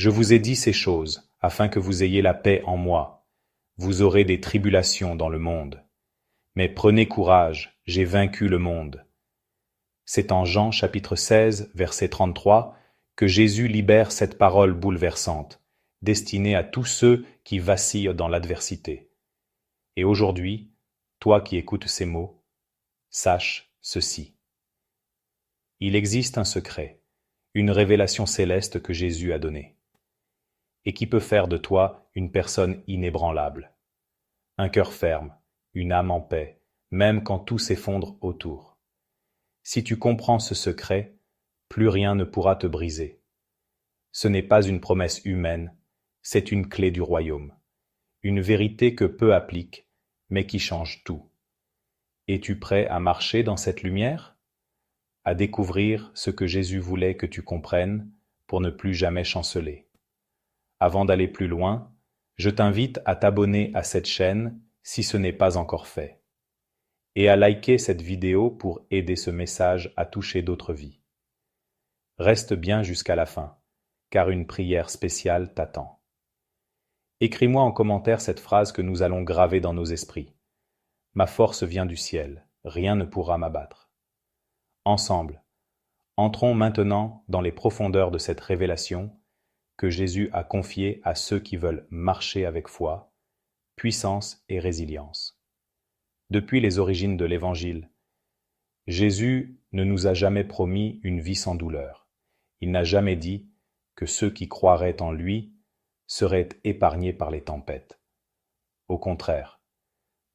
Je vous ai dit ces choses, afin que vous ayez la paix en moi. Vous aurez des tribulations dans le monde. Mais prenez courage, j'ai vaincu le monde. C'est en Jean chapitre 16, verset 33, que Jésus libère cette parole bouleversante, destinée à tous ceux qui vacillent dans l'adversité. Et aujourd'hui, toi qui écoutes ces mots, sache ceci. Il existe un secret, une révélation céleste que Jésus a donnée, et qui peut faire de toi une personne inébranlable, un cœur ferme, une âme en paix, même quand tout s'effondre autour. Si tu comprends ce secret, plus rien ne pourra te briser. Ce n'est pas une promesse humaine, c'est une clé du royaume, une vérité que peu appliquent, mais qui change tout. Es-tu prêt à marcher dans cette lumière? À découvrir ce que Jésus voulait que tu comprennes pour ne plus jamais chanceler. Avant d'aller plus loin, je t'invite à t'abonner à cette chaîne si ce n'est pas encore fait, et à liker cette vidéo pour aider ce message à toucher d'autres vies. Reste bien jusqu'à la fin, car une prière spéciale t'attend. Écris-moi en commentaire cette phrase que nous allons graver dans nos esprits. Ma force vient du ciel, rien ne pourra m'abattre. Ensemble, entrons maintenant dans les profondeurs de cette révélation que Jésus a confiée à ceux qui veulent marcher avec foi, puissance et résilience. Depuis les origines de l'Évangile, Jésus ne nous a jamais promis une vie sans douleur. Il n'a jamais dit que ceux qui croiraient en lui seraient épargnés par les tempêtes. Au contraire,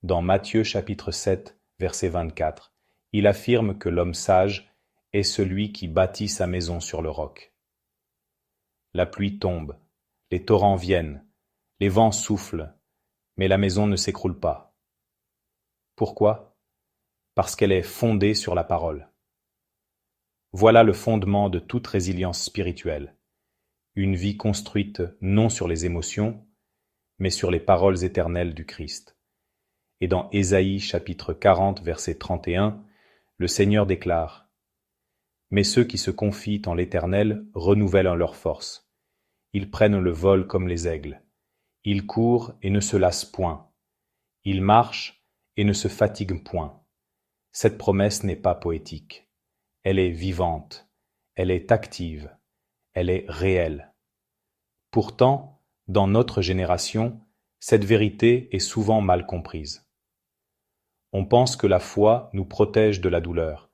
dans Matthieu chapitre 7, verset 24, il affirme que l'homme sage est celui qui bâtit sa maison sur le roc. La pluie tombe, les torrents viennent, les vents soufflent, mais la maison ne s'écroule pas. Pourquoi? Parce qu'elle est fondée sur la parole. Voilà le fondement de toute résilience spirituelle, une vie construite non sur les émotions, mais sur les paroles éternelles du Christ. Et dans Ésaïe chapitre 40, verset 31, le Seigneur déclare: « Mais ceux qui se confient en l'Éternel renouvellent leur force. Ils prennent le vol comme les aigles. Ils courent et ne se lassent point. Ils marchent et ne se fatiguent point. » Cette promesse n'est pas poétique. Elle est vivante, elle est active, elle est réelle. Pourtant, dans notre génération, cette vérité est souvent mal comprise. On pense que la foi nous protège de la douleur,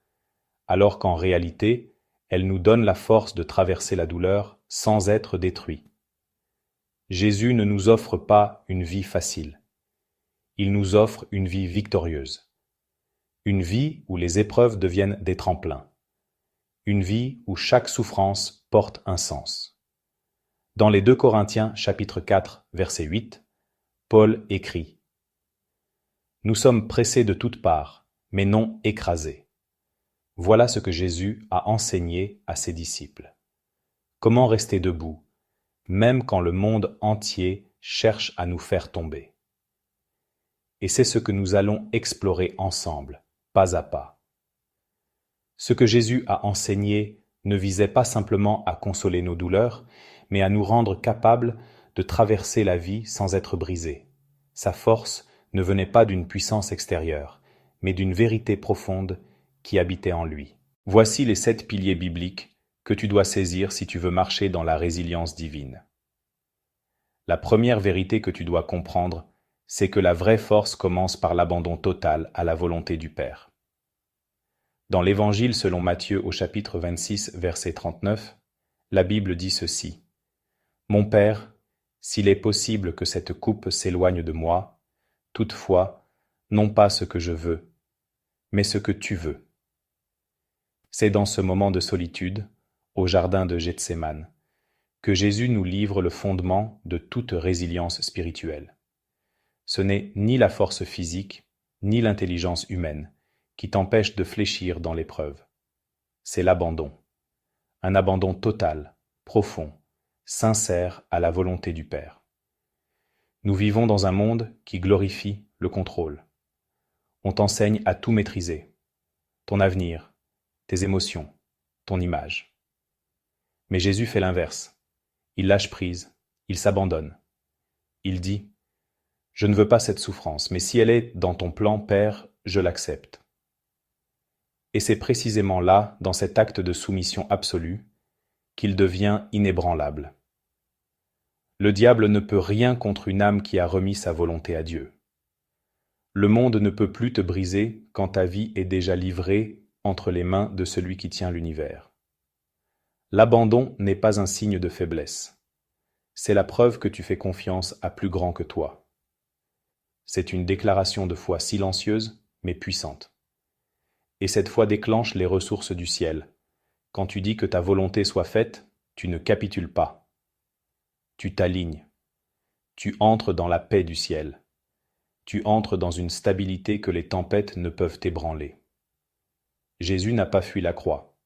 alors qu'en réalité, elle nous donne la force de traverser la douleur sans être détruit. Jésus ne nous offre pas une vie facile. Il nous offre une vie victorieuse. Une vie où les épreuves deviennent des tremplins. Une vie où chaque souffrance porte un sens. Dans les 2 Corinthiens chapitre 4, verset 8, Paul écrit: « Nous sommes pressés de toutes parts, mais non écrasés. » Voilà ce que Jésus a enseigné à ses disciples. Comment rester debout, même quand le monde entier cherche à nous faire tomber. Et c'est ce que nous allons explorer ensemble, pas à pas. Ce que Jésus a enseigné ne visait pas simplement à consoler nos douleurs, mais à nous rendre capables de traverser la vie sans être brisés. Sa force ne venait pas d'une puissance extérieure, mais d'une vérité profonde qui habitait en lui. Voici les 7 piliers bibliques que tu dois saisir si tu veux marcher dans la résilience divine. La première vérité que tu dois comprendre, c'est que la vraie force commence par l'abandon total à la volonté du Père. Dans l'Évangile selon Matthieu au chapitre 26, verset 39, la Bible dit ceci: « Mon Père, s'il est possible que cette coupe s'éloigne de moi, toutefois, non pas ce que je veux, mais ce que tu veux. » C'est dans ce moment de solitude, au jardin de Gethsémane, que Jésus nous livre le fondement de toute résilience spirituelle. Ce n'est ni la force physique, ni l'intelligence humaine qui t'empêche de fléchir dans l'épreuve. C'est l'abandon. Un abandon total, profond, sincère à la volonté du Père. Nous vivons dans un monde qui glorifie le contrôle. On t'enseigne à tout maîtriser. Ton avenir, tes émotions, ton image. Mais Jésus fait l'inverse. Il lâche prise, il s'abandonne. Il dit: je ne veux pas cette souffrance, mais si elle est dans ton plan, Père, je l'accepte. Et c'est précisément là, dans cet acte de soumission absolue, qu'il devient inébranlable. Le diable ne peut rien contre une âme qui a remis sa volonté à Dieu. Le monde ne peut plus te briser quand ta vie est déjà livrée entre les mains de celui qui tient l'univers. L'abandon n'est pas un signe de faiblesse. C'est la preuve que tu fais confiance à plus grand que toi. C'est une déclaration de foi silencieuse, mais puissante. Et cette foi déclenche les ressources du ciel. Quand tu dis que ta volonté soit faite, tu ne capitules pas. Tu t'alignes. Tu entres dans la paix du ciel. Tu entres dans une stabilité que les tempêtes ne peuvent ébranler. Jésus n'a pas fui la croix.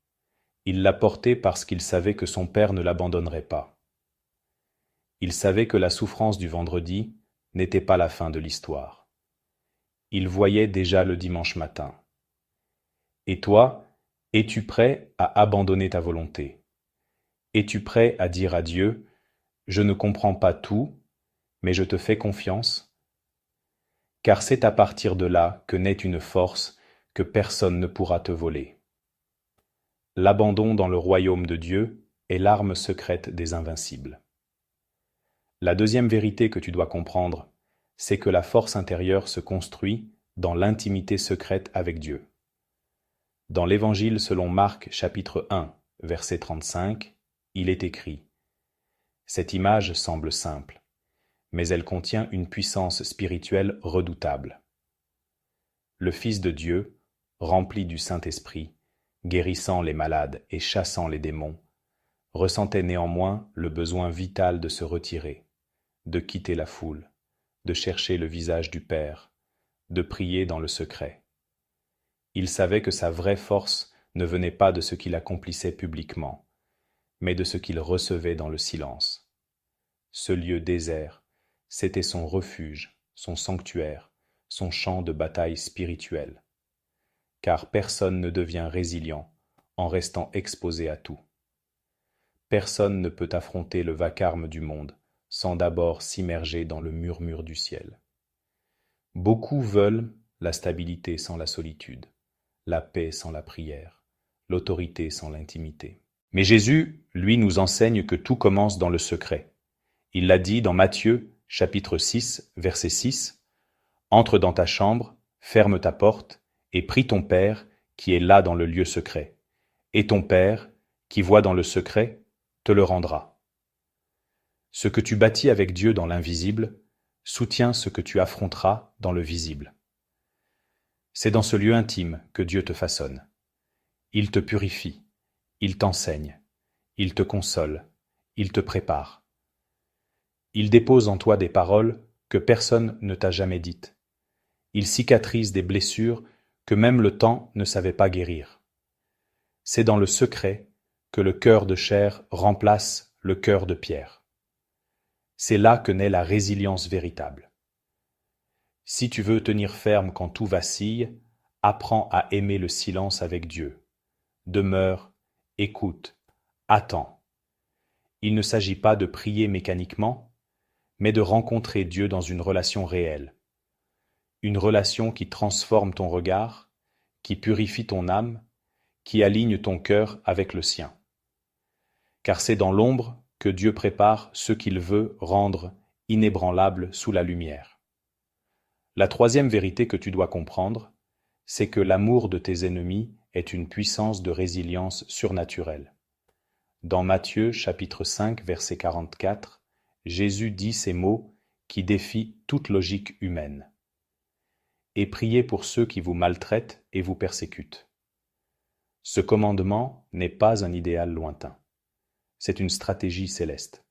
Il l'a portée parce qu'il savait que son Père ne l'abandonnerait pas. Il savait que la souffrance du vendredi n'était pas la fin de l'histoire. Il voyait déjà le dimanche matin. Et toi, es-tu prêt à abandonner ta volonté? Es-tu prêt à dire à Dieu: je ne comprends pas tout, mais je te fais confiance? Car c'est à partir de là que naît une force que personne ne pourra te voler. L'abandon dans le royaume de Dieu est l'arme secrète des invincibles. La deuxième vérité que tu dois comprendre, c'est que la force intérieure se construit dans l'intimité secrète avec Dieu. Dans l'Évangile selon Marc chapitre 1, verset 35, il est écrit: cette image semble simple, mais elle contient une puissance spirituelle redoutable. Le Fils de Dieu, rempli du Saint-Esprit, guérissant les malades et chassant les démons, ressentait néanmoins le besoin vital de se retirer, de quitter la foule, de chercher le visage du Père, de prier dans le secret. Il savait que sa vraie force ne venait pas de ce qu'il accomplissait publiquement, mais de ce qu'il recevait dans le silence. Ce lieu désert, c'était son refuge, son sanctuaire, son champ de bataille spirituelle. Car personne ne devient résilient en restant exposé à tout. Personne ne peut affronter le vacarme du monde sans d'abord s'immerger dans le murmure du ciel. Beaucoup veulent la stabilité sans la solitude, la paix sans la prière, l'autorité sans l'intimité. Mais Jésus, lui, nous enseigne que tout commence dans le secret. Il l'a dit dans Matthieu, chapitre 6, verset 6, « Entre dans ta chambre, ferme ta porte, et prie ton Père qui est là dans le lieu secret. Et ton Père, qui voit dans le secret, te le rendra. » Ce que tu bâtis avec Dieu dans l'invisible soutient ce que tu affronteras dans le visible. C'est dans ce lieu intime que Dieu te façonne. Il te purifie, il t'enseigne, il te console, il te prépare. Il dépose en toi des paroles que personne ne t'a jamais dites. Il cicatrise des blessures que même le temps ne savait pas guérir. C'est dans le secret que le cœur de chair remplace le cœur de pierre. C'est là que naît la résilience véritable. Si tu veux tenir ferme quand tout vacille, apprends à aimer le silence avec Dieu. Demeure, écoute, attends. Il ne s'agit pas de prier mécaniquement, mais de rencontrer Dieu dans une relation réelle. Une relation qui transforme ton regard, qui purifie ton âme, qui aligne ton cœur avec le sien. Car c'est dans l'ombre que Dieu prépare ce qu'il veut rendre inébranlable sous la lumière. La troisième vérité que tu dois comprendre, c'est que l'amour de tes ennemis est une puissance de résilience surnaturelle. Dans Matthieu chapitre 5 verset 44, Jésus dit ces mots qui défient toute logique humaine. Et priez pour ceux qui vous maltraitent et vous persécutent. Ce commandement n'est pas un idéal lointain. C'est une stratégie céleste.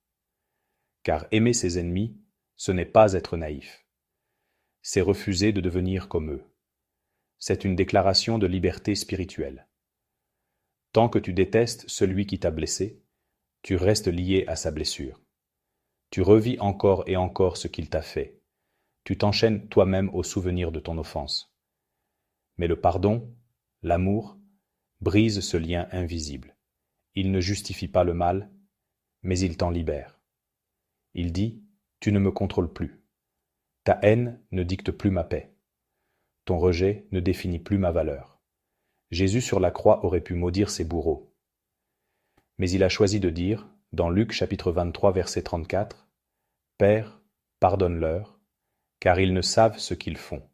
Car aimer ses ennemis, ce n'est pas être naïf. C'est refuser de devenir comme eux. C'est une déclaration de liberté spirituelle. Tant que tu détestes celui qui t'a blessé, tu restes lié à sa blessure. Tu revis encore et encore ce qu'il t'a fait. Tu t'enchaînes toi-même au souvenir de ton offense. Mais le pardon, l'amour, brise ce lien invisible. Il ne justifie pas le mal, mais il t'en libère. Il dit, tu ne me contrôles plus. Ta haine ne dicte plus ma paix. Ton rejet ne définit plus ma valeur. Jésus sur la croix aurait pu maudire ses bourreaux. Mais il a choisi de dire, dans Luc chapitre 23 verset 34, « Père, pardonne-leur, car ils ne savent ce qu'ils font. »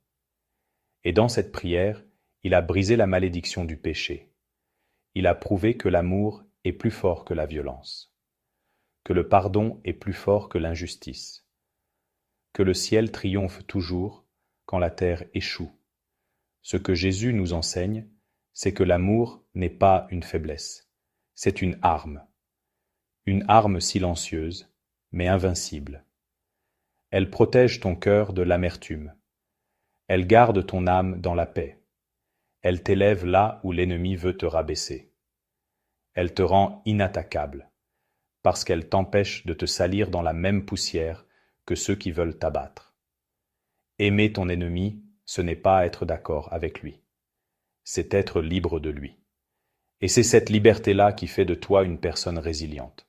Et dans cette prière, il a brisé la malédiction du péché. Il a prouvé que l'amour est plus fort que la violence, que le pardon est plus fort que l'injustice, que le ciel triomphe toujours quand la terre échoue. Ce que Jésus nous enseigne, c'est que l'amour n'est pas une faiblesse, c'est une arme silencieuse, mais invincible. Elle protège ton cœur de l'amertume. Elle garde ton âme dans la paix. Elle t'élève là où l'ennemi veut te rabaisser. Elle te rend inattaquable, parce qu'elle t'empêche de te salir dans la même poussière que ceux qui veulent t'abattre. Aimer ton ennemi, ce n'est pas être d'accord avec lui, c'est être libre de lui. Et c'est cette liberté-là qui fait de toi une personne résiliente,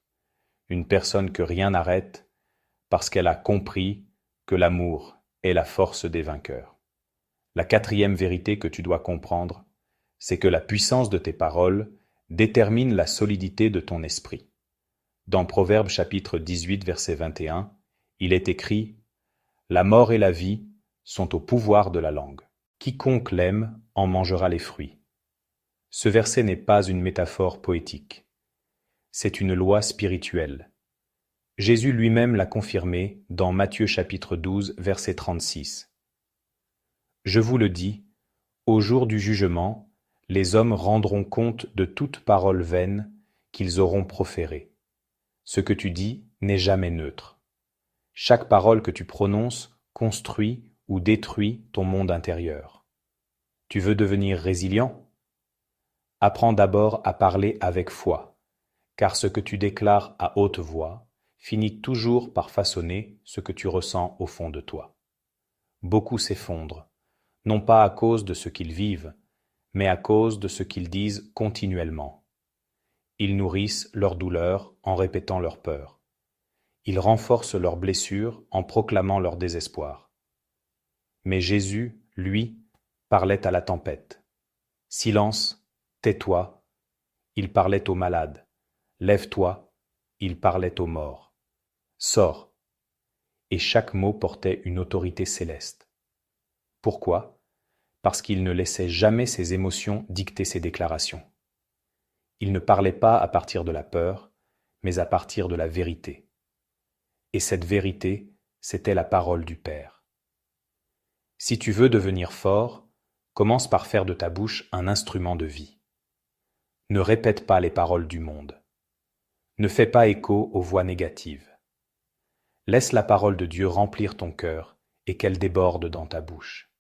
une personne que rien n'arrête, parce qu'elle a compris que l'amour est la force des vainqueurs. La quatrième vérité que tu dois comprendre, c'est que la puissance de tes paroles détermine la solidité de ton esprit. Dans Proverbes chapitre 18 verset 21, il est écrit « La mort et la vie sont au pouvoir de la langue. Quiconque l'aime en mangera les fruits. » Ce verset n'est pas une métaphore poétique. C'est une loi spirituelle. Jésus lui-même l'a confirmé dans Matthieu chapitre 12 verset 36. « Je vous le dis, au jour du jugement, les hommes rendront compte de toute parole vaine qu'ils auront proférée. Ce que tu dis n'est jamais neutre. Chaque parole que tu prononces construit ou détruit ton monde intérieur. Tu veux devenir résilient ? Apprends d'abord à parler avec foi, car ce que tu déclares à haute voix finit toujours par façonner ce que tu ressens au fond de toi. Beaucoup s'effondrent, non pas à cause de ce qu'ils vivent, mais à cause de ce qu'ils disent continuellement. Ils nourrissent leur douleur en répétant leur peur. Ils renforcent leurs blessures en proclamant leur désespoir. Mais Jésus, lui, parlait à la tempête. « Silence, tais-toi !» Il parlait aux malades. « Lève-toi !» Il parlait aux morts. « Sors !» Et chaque mot portait une autorité céleste. Pourquoi ? Parce qu'il ne laissait jamais ses émotions dicter ses déclarations. Il ne parlait pas à partir de la peur, mais à partir de la vérité. Et cette vérité, c'était la parole du Père. Si tu veux devenir fort, commence par faire de ta bouche un instrument de vie. Ne répète pas les paroles du monde. Ne fais pas écho aux voix négatives. Laisse la parole de Dieu remplir ton cœur et qu'elle déborde dans ta bouche.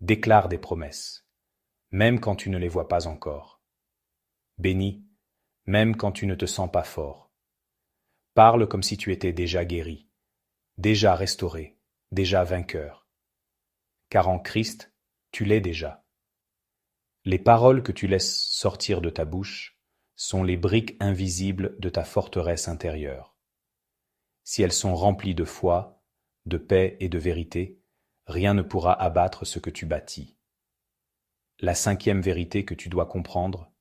Déclare des promesses, même quand tu ne les vois pas encore. Bénis, même quand tu ne te sens pas fort. Parle comme si tu étais déjà guéri, déjà restauré, déjà vainqueur. Car en Christ, tu l'es déjà. Les paroles que tu laisses sortir de ta bouche sont les briques invisibles de ta forteresse intérieure. Si elles sont remplies de foi, de paix et de vérité, rien ne pourra abattre ce que tu bâtis. La cinquième vérité que tu dois comprendre,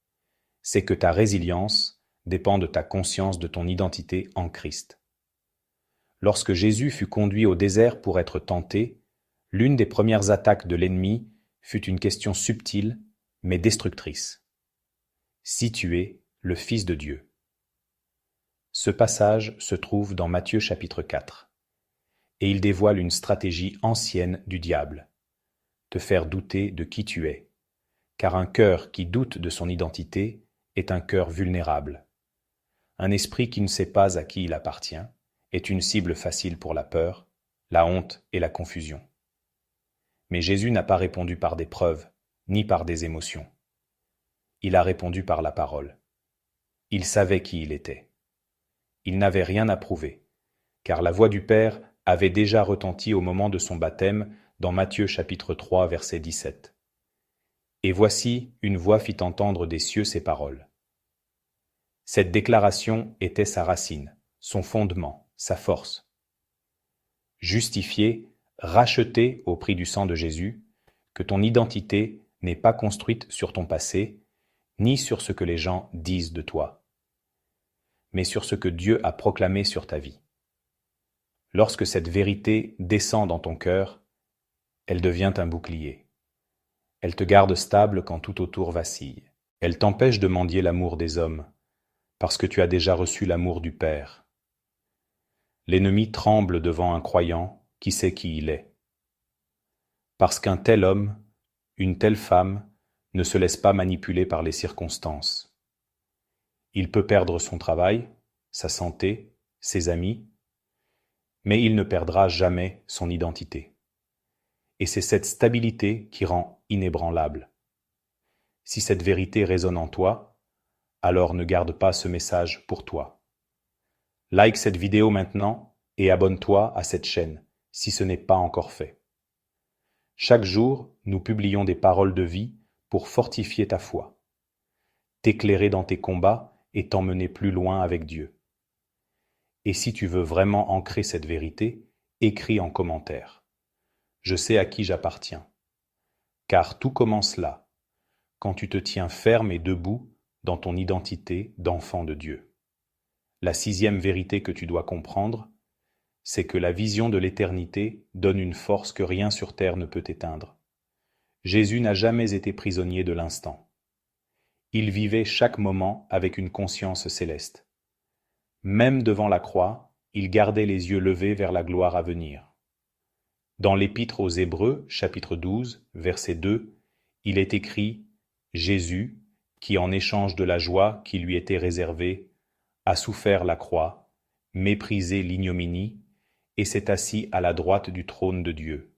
c'est que ta résilience dépend de ta conscience de ton identité en Christ. Lorsque Jésus fut conduit au désert pour être tenté, l'une des premières attaques de l'ennemi fut une question subtile mais destructrice. Si tu es le Fils de Dieu. Ce passage se trouve dans Matthieu chapitre 4, et il dévoile une stratégie ancienne du diable, te faire douter de qui tu es, car un cœur qui doute de son identité est un cœur vulnérable. Un esprit qui ne sait pas à qui il appartient est une cible facile pour la peur, la honte et la confusion. Mais Jésus n'a pas répondu par des preuves, ni par des émotions. Il a répondu par la parole. Il savait qui il était. Il n'avait rien à prouver, car la voix du Père avait déjà retenti au moment de son baptême dans Matthieu chapitre 3 verset 17. Et voici, une voix fit entendre des cieux ces paroles. Cette déclaration était sa racine, son fondement, sa force. Justifié, racheté au prix du sang de Jésus, que ton identité n'est pas construite sur ton passé, ni sur ce que les gens disent de toi, mais sur ce que Dieu a proclamé sur ta vie. Lorsque cette vérité descend dans ton cœur, elle devient un bouclier. Elle te garde stable quand tout autour vacille. Elle t'empêche de mendier l'amour des hommes, parce que tu as déjà reçu l'amour du Père. L'ennemi tremble devant un croyant qui sait qui il est. Parce qu'un tel homme, une telle femme, ne se laisse pas manipuler par les circonstances. Il peut perdre son travail, sa santé, ses amis, mais il ne perdra jamais son identité. Et c'est cette stabilité qui rend inébranlable. Si cette vérité résonne en toi, alors ne garde pas ce message pour toi. Like cette vidéo maintenant et abonne-toi à cette chaîne si ce n'est pas encore fait. Chaque jour, nous publions des paroles de vie pour fortifier ta foi, t'éclairer dans tes combats et t'emmener plus loin avec Dieu. Et si tu veux vraiment ancrer cette vérité, écris en commentaire. Je sais à qui j'appartiens. Car tout commence là, quand tu te tiens ferme et debout dans ton identité d'enfant de Dieu. La 6e vérité que tu dois comprendre, c'est que la vision de l'éternité donne une force que rien sur terre ne peut éteindre. Jésus n'a jamais été prisonnier de l'instant. Il vivait chaque moment avec une conscience céleste. Même devant la croix, il gardait les yeux levés vers la gloire à venir. Dans l'Épître aux Hébreux, chapitre 12, verset 2, il est écrit « Jésus, qui en échange de la joie qui lui était réservée, a souffert la croix, méprisé l'ignominie, et s'est assis à la droite du trône de Dieu.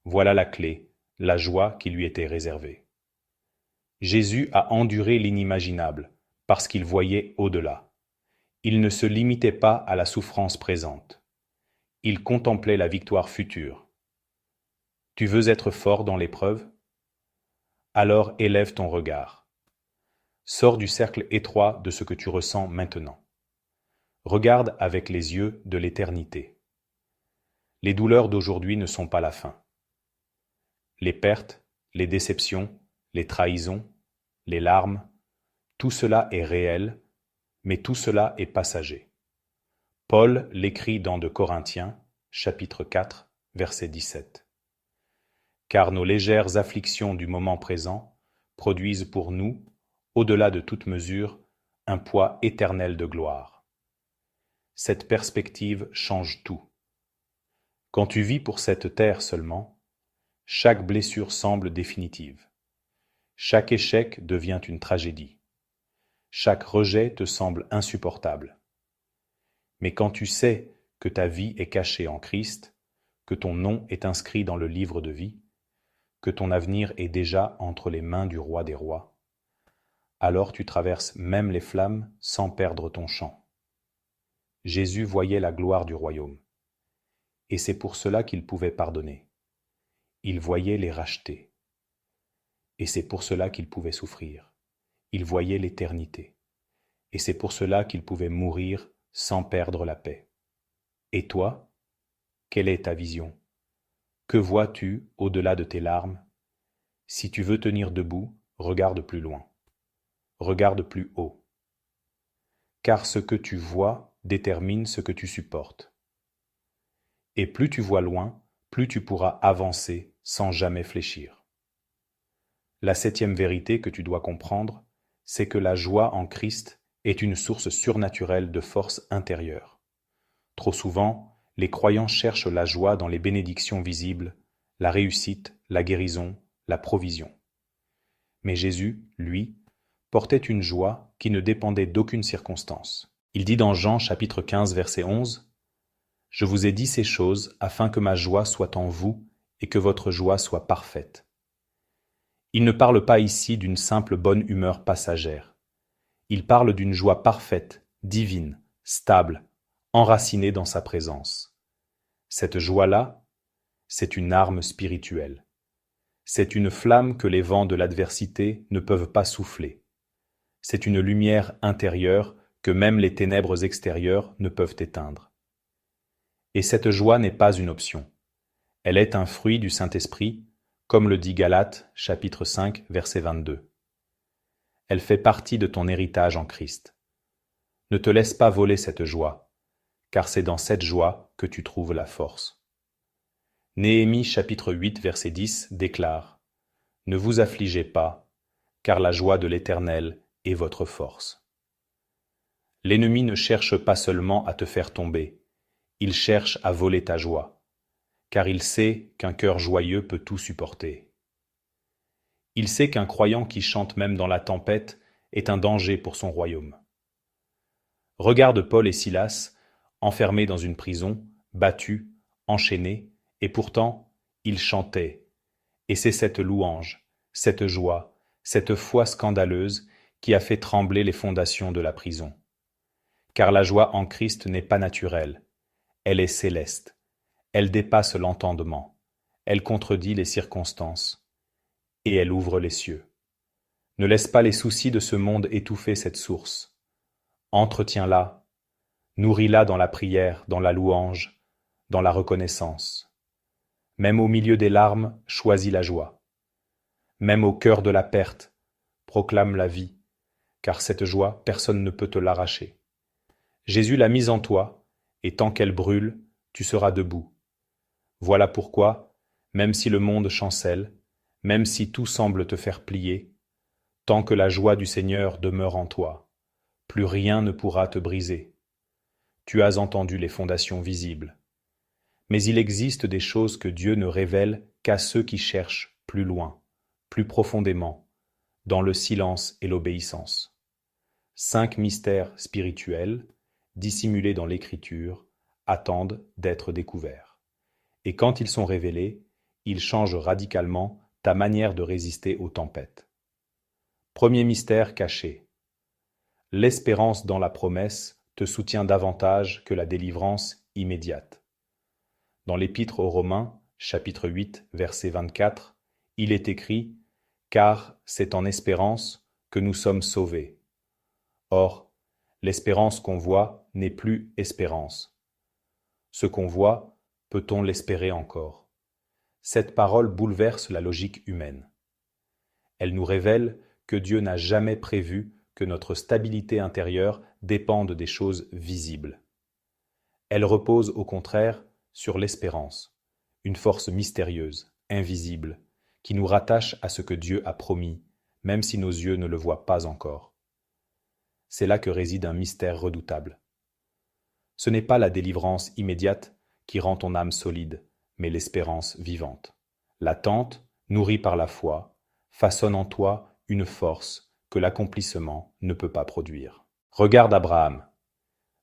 Voilà la clé, la joie qui lui était réservée. » Jésus a enduré l'inimaginable, parce qu'il voyait au-delà. Il ne se limitait pas à la souffrance présente. Il contemplait la victoire future. Tu veux être fort dans l'épreuve? Alors élève ton regard. Sors du cercle étroit de ce que tu ressens maintenant. Regarde avec les yeux de l'éternité. Les douleurs d'aujourd'hui ne sont pas la fin. Les pertes, les déceptions, les trahisons, les larmes, tout cela est réel, mais tout cela est passager. Paul l'écrit dans 2 Corinthiens, chapitre 4, verset 17. Car nos légères afflictions du moment présent produisent pour nous, au-delà de toute mesure, un poids éternel de gloire. Cette perspective change tout. Quand tu vis pour cette terre seulement, chaque blessure semble définitive. Chaque échec devient une tragédie. Chaque rejet te semble insupportable. Mais quand tu sais que ta vie est cachée en Christ, que ton nom est inscrit dans le livre de vie, que ton avenir est déjà entre les mains du roi des rois, alors tu traverses même les flammes sans perdre ton chant. Jésus voyait la gloire du royaume. Et c'est pour cela qu'il pouvait pardonner. Il voyait les rachetés. Et c'est pour cela qu'il pouvait souffrir. Il voyait l'éternité. Et c'est pour cela qu'il pouvait mourir sans perdre la paix. Et toi, quelle est ta vision? Que vois-tu au-delà de tes larmes? Si tu veux tenir debout, regarde plus loin. Regarde plus haut. Car ce que tu vois détermine ce que tu supportes. Et plus tu vois loin, plus tu pourras avancer sans jamais fléchir. La 7e vérité que tu dois comprendre, c'est que la joie en Christ est une source surnaturelle de force intérieure. Trop souvent, les croyants cherchent la joie dans les bénédictions visibles, la réussite, la guérison, la provision. Mais Jésus, lui, portait une joie qui ne dépendait d'aucune circonstance. Il dit dans Jean chapitre 15 verset 11, « Je vous ai dit ces choses afin que ma joie soit en vous et que votre joie soit parfaite. » Il ne parle pas ici d'une simple bonne humeur passagère. Il parle d'une joie parfaite, divine, stable, enracinée dans sa présence. Cette joie-là, c'est une arme spirituelle. C'est une flamme que les vents de l'adversité ne peuvent pas souffler. C'est une lumière intérieure que même les ténèbres extérieures ne peuvent éteindre. Et cette joie n'est pas une option. Elle est un fruit du Saint-Esprit, comme le dit Galates, chapitre 5, verset 22. Elle fait partie de ton héritage en Christ. Ne te laisse pas voler cette joie, car c'est dans cette joie que tu trouves la force. Néhémie chapitre 8, verset 10 déclare « Ne vous affligez pas, car la joie de l'Éternel est votre force. » L'ennemi ne cherche pas seulement à te faire tomber, il cherche à voler ta joie, car il sait qu'un cœur joyeux peut tout supporter. Il sait qu'un croyant qui chante même dans la tempête est un danger pour son royaume. Regarde Paul et Silas, enfermés dans une prison, battus, enchaînés, et pourtant, ils chantaient. Et c'est cette louange, cette joie, cette foi scandaleuse qui a fait trembler les fondations de la prison. Car la joie en Christ n'est pas naturelle, elle est céleste, elle dépasse l'entendement, elle contredit les circonstances, et elle ouvre les cieux. Ne laisse pas les soucis de ce monde étouffer cette source. Entretiens-la, nourris-la dans la prière, dans la louange, dans la reconnaissance. Même au milieu des larmes, choisis la joie. Même au cœur de la perte, proclame la vie, car cette joie, personne ne peut te l'arracher. Jésus l'a mise en toi, et tant qu'elle brûle, tu seras debout. Voilà pourquoi, même si le monde chancelle, même si tout semble te faire plier, tant que la joie du Seigneur demeure en toi, plus rien ne pourra te briser. Tu as entendu les fondations visibles. Mais il existe des choses que Dieu ne révèle qu'à ceux qui cherchent plus loin, plus profondément, dans le silence et l'obéissance. 5 mystères spirituels, dissimulés dans l'Écriture, attendent d'être découverts. Et quand ils sont révélés, ils changent radicalement ta manière de résister aux tempêtes. Premier mystère caché. L'espérance dans la promesse te soutient davantage que la délivrance immédiate. Dans l'Épître aux Romains, chapitre 8, verset 24, il est écrit « Car c'est en espérance que nous sommes sauvés. » Or, l'espérance qu'on voit n'est plus espérance. Ce qu'on voit, peut-on l'espérer encore? Cette parole bouleverse la logique humaine. Elle nous révèle que Dieu n'a jamais prévu que notre stabilité intérieure dépende des choses visibles. Elle repose au contraire sur l'espérance, une force mystérieuse, invisible, qui nous rattache à ce que Dieu a promis, même si nos yeux ne le voient pas encore. C'est là que réside un mystère redoutable. Ce n'est pas la délivrance immédiate qui rend ton âme solide, mais l'espérance vivante. L'attente, nourrie par la foi, façonne en toi une force que l'accomplissement ne peut pas produire. Regarde Abraham.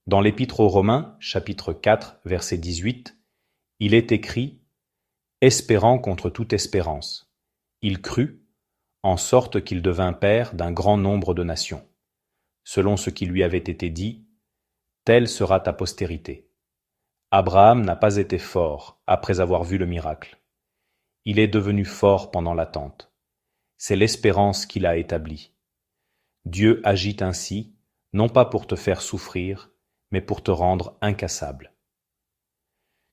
Dans l'Épître aux Romains, chapitre 4, verset 18, il est écrit « Espérant contre toute espérance, il crut, en sorte qu'il devint père d'un grand nombre de nations, selon ce qui lui avait été dit, telle sera ta postérité. » Abraham n'a pas été fort après avoir vu le miracle. Il est devenu fort pendant l'attente. C'est l'espérance qui l'a établi. Dieu agit ainsi, non pas pour te faire souffrir, mais pour te rendre incassable.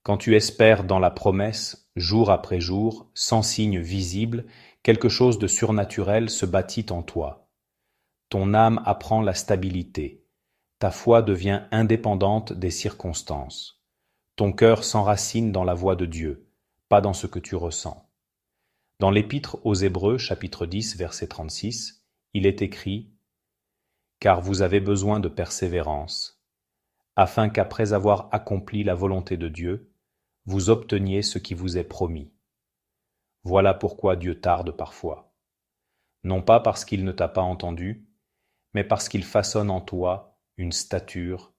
Quand tu espères dans la promesse, jour après jour, sans signe visible, quelque chose de surnaturel se bâtit en toi. Ton âme apprend la stabilité. Ta foi devient indépendante des circonstances. Ton cœur s'enracine dans la voix de Dieu, pas dans ce que tu ressens. Dans l'Épître aux Hébreux, chapitre 10, verset 36, il est écrit « Car vous avez besoin de persévérance, afin qu'après avoir accompli la volonté de Dieu, vous obteniez ce qui vous est promis. Voilà pourquoi Dieu tarde parfois. Non pas parce qu'il ne t'a pas entendu, mais parce qu'il façonne en toi une stature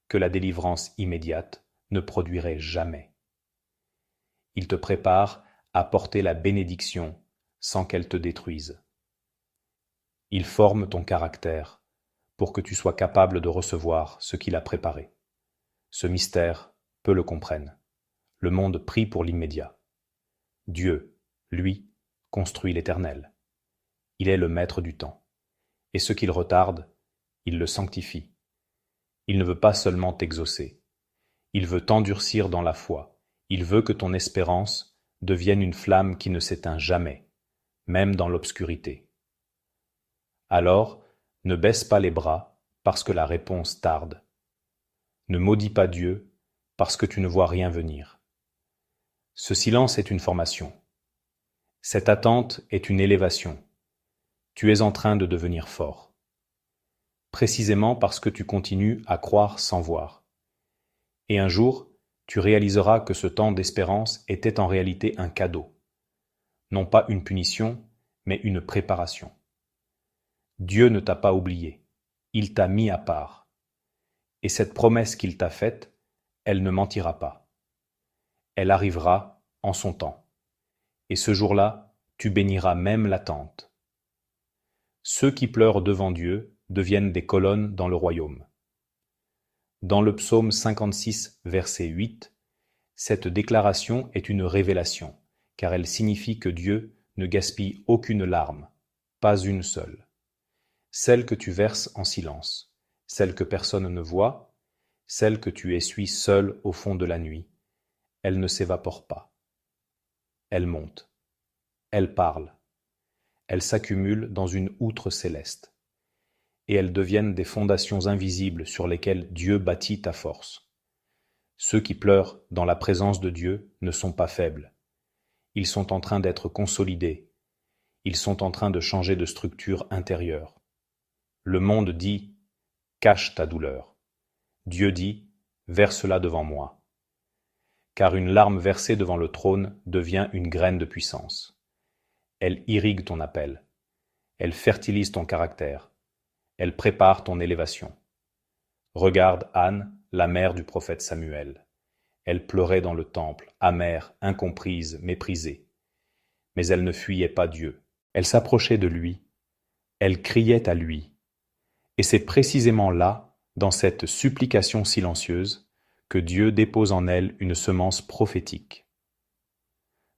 que la délivrance immédiate ne produirait jamais. Il te prépare à porter la bénédiction sans qu'elle te détruise. Il forme ton caractère pour que tu sois capable de recevoir ce qu'il a préparé. Ce mystère, peu le comprennent. Le monde prie pour l'immédiat. Dieu, lui, construit l'éternel. Il est le maître du temps. et ce qu'il retarde, il le sanctifie. Il ne veut pas seulement t'exaucer, il veut t'endurcir dans la foi, il veut que ton espérance devienne une flamme qui ne s'éteint jamais, même dans l'obscurité. Alors, ne baisse pas les bras parce que la réponse tarde. Ne maudis pas Dieu parce que tu ne vois rien venir. Ce silence est une formation. Cette attente est une élévation. Tu es en train de devenir fort. Précisément parce que tu continues à croire sans voir. Et un jour, tu réaliseras que ce temps d'espérance était en réalité un cadeau. Non pas une punition, mais une préparation. Dieu ne t'a pas oublié. Il t'a mis à part. Et cette promesse qu'il t'a faite, elle ne mentira pas. Elle arrivera en son temps. Et ce jour-là, tu béniras même l'attente. Ceux qui pleurent devant Dieu deviennent des colonnes dans le royaume. Dans le psaume 56, verset 8, cette déclaration est une révélation, car elle signifie que Dieu ne gaspille aucune larme, pas une seule. Celle que tu verses en silence, celle que personne ne voit, celle que tu essuies seul au fond de la nuit, elle ne s'évapore pas. Elle monte, elle parle, elles s'accumulent dans une outre céleste, et elles deviennent des fondations invisibles sur lesquelles Dieu bâtit ta force. Ceux qui pleurent dans la présence de Dieu ne sont pas faibles. Ils sont en train d'être consolidés. Ils sont en train de changer de structure intérieure. Le monde dit « cache ta douleur ». Dieu dit « verse-la devant moi ». Car une larme versée devant le trône devient une graine de puissance. Elle irrigue ton appel. Elle fertilise ton caractère. Elle prépare ton élévation. Regarde Anne, la mère du prophète Samuel. Elle pleurait dans le temple, amère, incomprise, méprisée. Mais elle ne fuyait pas Dieu. Elle s'approchait de lui. Elle criait à lui. Et c'est précisément là, dans cette supplication silencieuse, que Dieu dépose en elle une semence prophétique.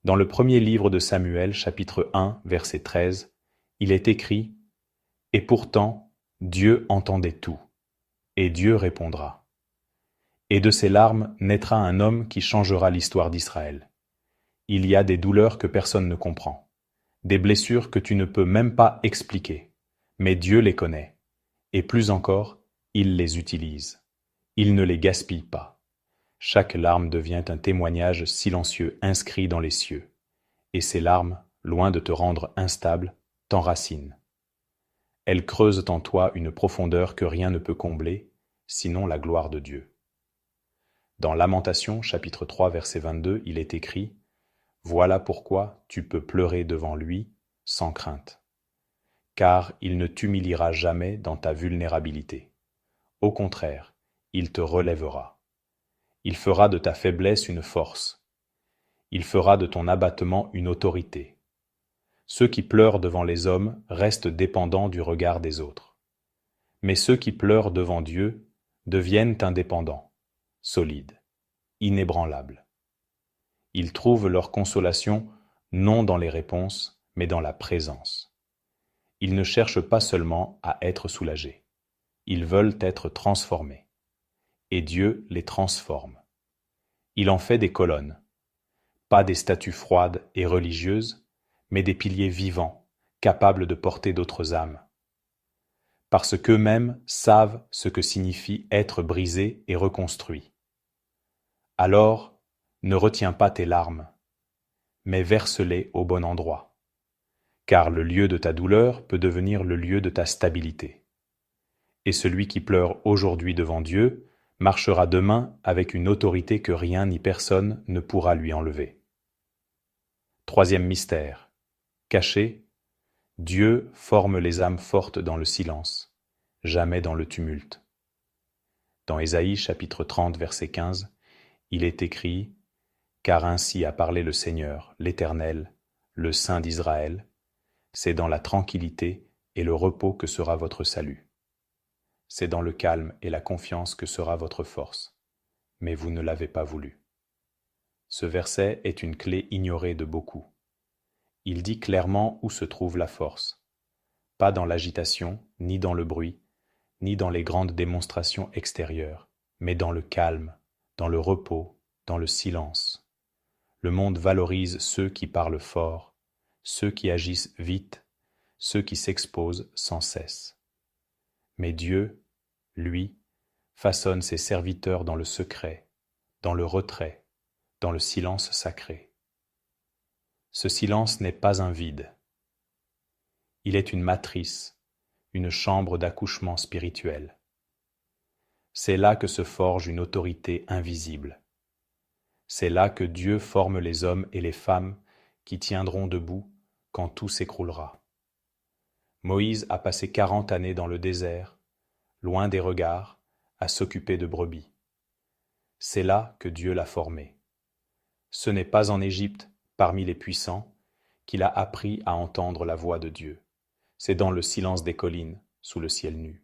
Dans le premier livre de Samuel, chapitre 1, verset 13, il est écrit « Et pourtant, Dieu entendait tout, et Dieu répondra. Et de ces larmes naîtra un homme qui changera l'histoire d'Israël. Il y a des douleurs que personne ne comprend, des blessures que tu ne peux même pas expliquer, mais Dieu les connaît, et plus encore, il les utilise. Il ne les gaspille pas. Chaque larme devient un témoignage silencieux inscrit dans les cieux, et ces larmes, loin de te rendre instable, t'enracinent. Elles creusent en toi une profondeur que rien ne peut combler, sinon la gloire de Dieu. Dans Lamentations, chapitre 3, verset 22, il est écrit « Voilà pourquoi tu peux pleurer devant lui sans crainte, car il ne t'humiliera jamais dans ta vulnérabilité. Au contraire, il te relèvera. Il fera de ta faiblesse une force. Il fera de ton abattement une autorité. Ceux qui pleurent devant les hommes restent dépendants du regard des autres. Mais ceux qui pleurent devant Dieu deviennent indépendants, solides, inébranlables. Ils trouvent leur consolation non dans les réponses, mais dans la présence. Ils ne cherchent pas seulement à être soulagés. Ils veulent être transformés. Et Dieu les transforme. Il en fait des colonnes, pas des statues froides et religieuses, mais des piliers vivants, capables de porter d'autres âmes. Parce qu'eux-mêmes savent ce que signifie être brisé et reconstruit. Alors, ne retiens pas tes larmes, mais verse-les au bon endroit, car le lieu de ta douleur peut devenir le lieu de ta stabilité. Et celui qui pleure aujourd'hui devant Dieu marchera demain avec une autorité que rien ni personne ne pourra lui enlever. Troisième mystère. Caché, Dieu forme les âmes fortes dans le silence, jamais dans le tumulte. Dans Ésaïe chapitre 30 verset 15, il est écrit « Car ainsi a parlé le Seigneur, l'Éternel, le Saint d'Israël, c'est dans la tranquillité et le repos que sera votre salut. C'est dans le calme et la confiance que sera votre force, mais vous ne l'avez pas voulu. » Ce verset est une clé ignorée de beaucoup. Il dit clairement où se trouve la force. pas dans l'agitation, ni dans le bruit, ni dans les grandes démonstrations extérieures, mais dans le calme, dans le repos, dans le silence. Le monde valorise ceux qui parlent fort, ceux qui agissent vite, ceux qui s'exposent sans cesse. Mais Dieu, lui, façonne ses serviteurs dans le secret, dans le retrait, dans le silence sacré. Ce silence n'est pas un vide. Il est une matrice, une chambre d'accouchement spirituel. C'est là que se forge une autorité invisible. C'est là que Dieu forme les hommes et les femmes qui tiendront debout quand tout s'écroulera. Moïse a passé 40 années dans le désert, loin des regards, à s'occuper de brebis. C'est là que Dieu l'a formé. Ce n'est pas en Égypte, parmi les puissants, qu'il a appris à entendre la voix de Dieu. C'est dans le silence des collines, sous le ciel nu.